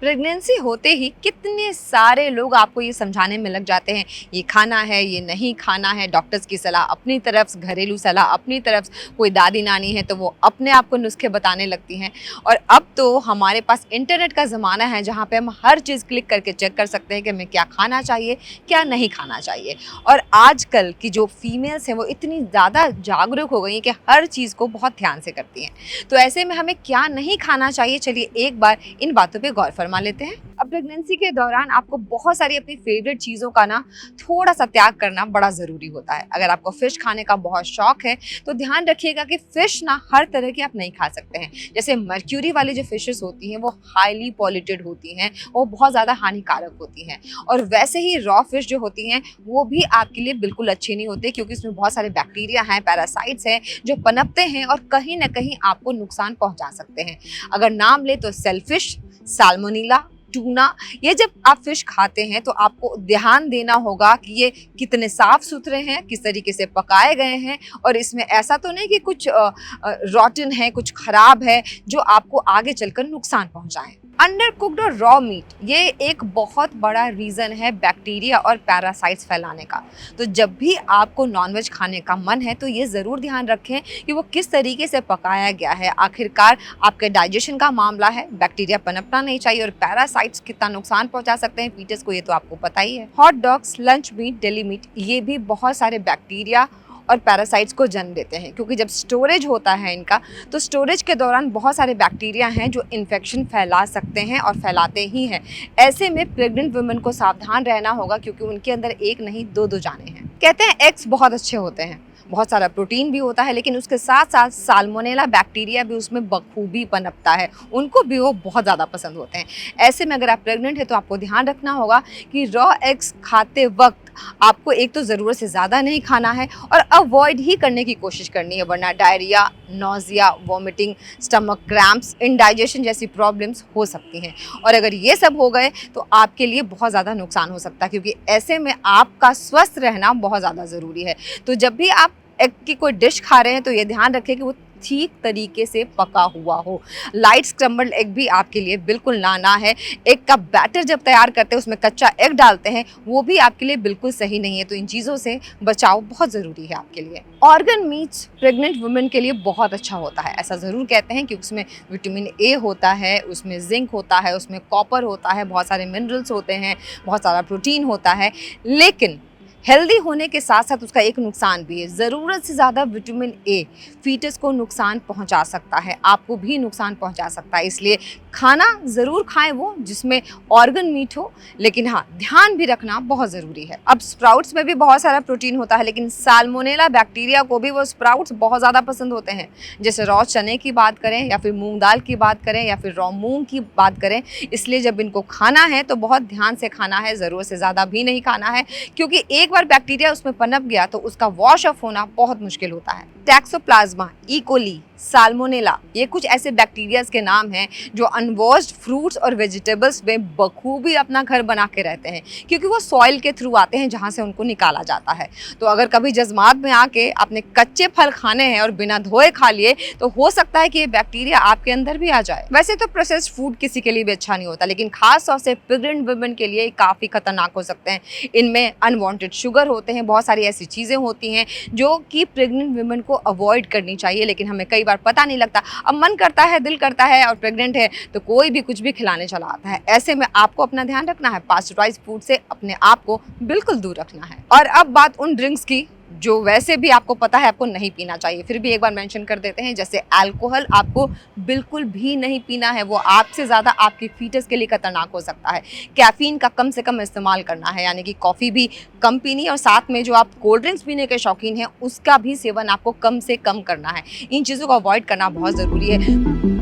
Pregnancy होते ही कितने सारे लोग आपको ये समझाने में लग जाते हैं, ये खाना है, ये नहीं खाना है। डॉक्टर्स की सलाह अपनी तरफ, घरेलू सलाह अपनी तरफ, कोई दादी नानी है तो वो अपने आप को नुस्खे बताने लगती हैं। और अब तो हमारे पास इंटरनेट का ज़माना है जहाँ पे हम हर चीज़ क्लिक करके चेक कर सकते हैं कि हमें क्या खाना चाहिए, क्या नहीं खाना चाहिए। और आजकल की जो फीमेल्स हैं वो इतनी ज़्यादा जागरूक हो गई हैं कि हर चीज़ को बहुत ध्यान से करती हैं। तो ऐसे में हमें क्या नहीं खाना चाहिए, चलिए एक बार इन बातों पे गौर फरमा लेते हैं। अब प्रेगनेंसी के दौरान आपको बहुत सारी अपनी फेवरेट चीज़ों का ना थोड़ा सा त्याग करना बड़ा ज़रूरी होता है। अगर आपको फ़िश खाने का बहुत शौक है तो ध्यान रखिएगा कि फ़िश ना हर तरह की आप नहीं खा सकते हैं। जैसे मर्क्यूरी वाली जो फ़िशेस होती हैं वो हाईली पॉल्यूटेड होती हैं, वो बहुत ज़्यादा हानिकारक होती हैं। और वैसे ही रॉ फिश जो होती हैं वो भी आपके लिए बिल्कुल अच्छी नहीं होती, क्योंकि इसमें बहुत सारे बैक्टीरिया हैं, पैरासाइट्स हैं जो पनपते हैं और कहीं ना कहीं आपको नुकसान पहुंचा सकते हैं। अगर नाम ले तो सेलफिश, साल्मोनेला, टूना, ये जब आप फिश खाते हैं तो आपको ध्यान देना होगा कि ये कितने साफ सुथरे हैं, किस तरीके से पकाए गए हैं, और इसमें ऐसा तो नहीं कि कुछ रॉटन है, कुछ खराब है जो आपको आगे चलकर नुकसान पहुंचाए। अंडर कुक्ड और रॉ मीट, ये एक बहुत बड़ा रीज़न है बैक्टीरिया और पैरासाइट्स फैलाने का। तो जब भी आपको नॉनवेज खाने का मन है तो ये ज़रूर ध्यान रखें कि वो किस तरीके से पकाया गया है। आखिरकार आपके डाइजेशन का मामला है, बैक्टीरिया पनपना नहीं चाहिए, और पैरासाइट्स कितना नुकसान पहुंचा सकते हैं फीटस को ये तो आपको पता ही है। Hot dogs, lunch meat, deli meat, ये भी बहुत सारे बैक्टीरिया और पैरासाइट्स को जन्म देते हैं, क्योंकि जब स्टोरेज होता है इनका तो स्टोरेज के दौरान बहुत सारे बैक्टीरिया हैं जो इन्फेक्शन फैला सकते हैं और फैलाते ही हैं। ऐसे में प्रेग्नेंट वुमेन को सावधान रहना होगा, क्योंकि उनके अंदर एक नहीं दो जाने हैं। कहते हैं एग्स बहुत अच्छे होते हैं, बहुत सारा प्रोटीन भी होता है, लेकिन उसके साथ साथ साल्मोनेला बैक्टीरिया भी उसमें बखूबी पनपता है, उनको भी वो बहुत ज़्यादा पसंद होते हैं। ऐसे में अगर आप प्रेग्नेंट है तो आपको ध्यान रखना होगा कि रॉ एग्स खाते वक्त आपको एक तो ज़रूरत से ज़्यादा नहीं खाना है और अवॉइड ही करने की कोशिश करनी है, वरना diarrhoea, nausea, vomiting, stomach cramps, indigestion जैसी प्रॉब्लम्स हो सकती हैं। और अगर ये सब हो गए तो आपके लिए बहुत ज़्यादा नुकसान हो सकता है, क्योंकि ऐसे में आपका स्वस्थ रहना बहुत ज़्यादा ज़रूरी है। तो जब भी आप एग की कोई डिश खा रहे हैं तो ये ध्यान रखें कि वो ठीक तरीके से पका हुआ हो। लाइट स्क्रम्बल्ड एग भी आपके लिए बिल्कुल ना है। एग का बैटर जब तैयार करते हैं उसमें कच्चा एग डालते हैं, वो भी आपके लिए बिल्कुल सही नहीं है। तो इन चीज़ों से बचाव बहुत ज़रूरी है आपके लिए। ऑर्गन मीट्स प्रेग्नेंट वुमेन के लिए बहुत अच्छा होता है, ऐसा ज़रूर कहते हैं, क्योंकि उसमें विटामिन ए होता है, उसमें जिंक होता है, उसमें कॉपर होता है, बहुत सारे मिनरल्स होते हैं, बहुत सारा प्रोटीन होता है। लेकिन हेल्दी होने के साथ साथ उसका एक नुकसान भी है। ज़रूरत से ज़्यादा विटामिन ए फीटस को नुकसान पहुंचा सकता है, आपको भी नुकसान पहुंचा सकता है। इसलिए खाना ज़रूर खाएं वो जिसमें ऑर्गन मीट हो, लेकिन हाँ, ध्यान भी रखना बहुत ज़रूरी है। अब स्प्राउट्स में भी बहुत सारा प्रोटीन होता है, लेकिन साल्मोनेला बैक्टीरिया को भी वो स्प्राउट्स बहुत ज़्यादा पसंद होते हैं। जैसे रॉ चने की बात करें, या फिर मूंग दाल की बात करें, या फिर रॉ मूंग की बात करें। इसलिए जब इनको खाना है तो बहुत ध्यान से खाना है, ज़रूरत से ज़्यादा भी नहीं खाना है, क्योंकि एक बार बैक्टीरिया उसमें पनप गया तो उसका वॉश ऑफ होना बहुत मुश्किल होता है। टैक्सोप्लाज्मा, ई कोली, साल्मोनेला, ये कुछ ऐसे बैक्टीरियाज के नाम हैं जो अनवॉश्ड फ्रूट्स और वेजिटेबल्स में बखूबी अपना घर बना के रहते हैं, क्योंकि वो सॉइल के थ्रू आते हैं जहाँ से उनको निकाला जाता है। तो अगर कभी जज्बात में आके आपने कच्चे फल खाने हैं और बिना धोए खा लिए तो हो सकता है कि ये बैक्टीरिया आपके अंदर भी आ जाए। वैसे तो प्रोसेस्ड फूड किसी के लिए भी अच्छा नहीं होता, लेकिन खास तौर से प्रेग्नेंट वुमेन के लिए काफ़ी खतरनाक हो सकते हैं। इनमें अनवांटेड शुगर होते हैं, बहुत सारी ऐसी चीज़ें होती हैं जो कि प्रेग्नेंट वुमेन को अवॉइड करनी चाहिए, लेकिन हमें कई बार पता नहीं लगता। अब मन करता है, दिल करता है, और प्रेग्नेंट है तो कोई भी कुछ भी खिलाने चला आता है। ऐसे में आपको अपना ध्यान रखना है, पास्चराइज्ड फूड से अपने आप को बिल्कुल दूर रखना है। और अब बात उन ड्रिंक्स की जो वैसे भी आपको पता है आपको नहीं पीना चाहिए, फिर भी एक बार मेंशन कर देते हैं। जैसे अल्कोहल आपको बिल्कुल भी नहीं पीना है, वो आपसे ज़्यादा आपके फीटस के लिए खतरनाक हो सकता है। कैफीन का कम से कम इस्तेमाल करना है, यानी कि कॉफ़ी भी कम पीनी है, और साथ में जो आप कोल्ड ड्रिंक्स पीने के शौकीन हैं उसका भी सेवन आपको कम से कम करना है। इन चीज़ों को अवॉइड करना बहुत ज़रूरी है।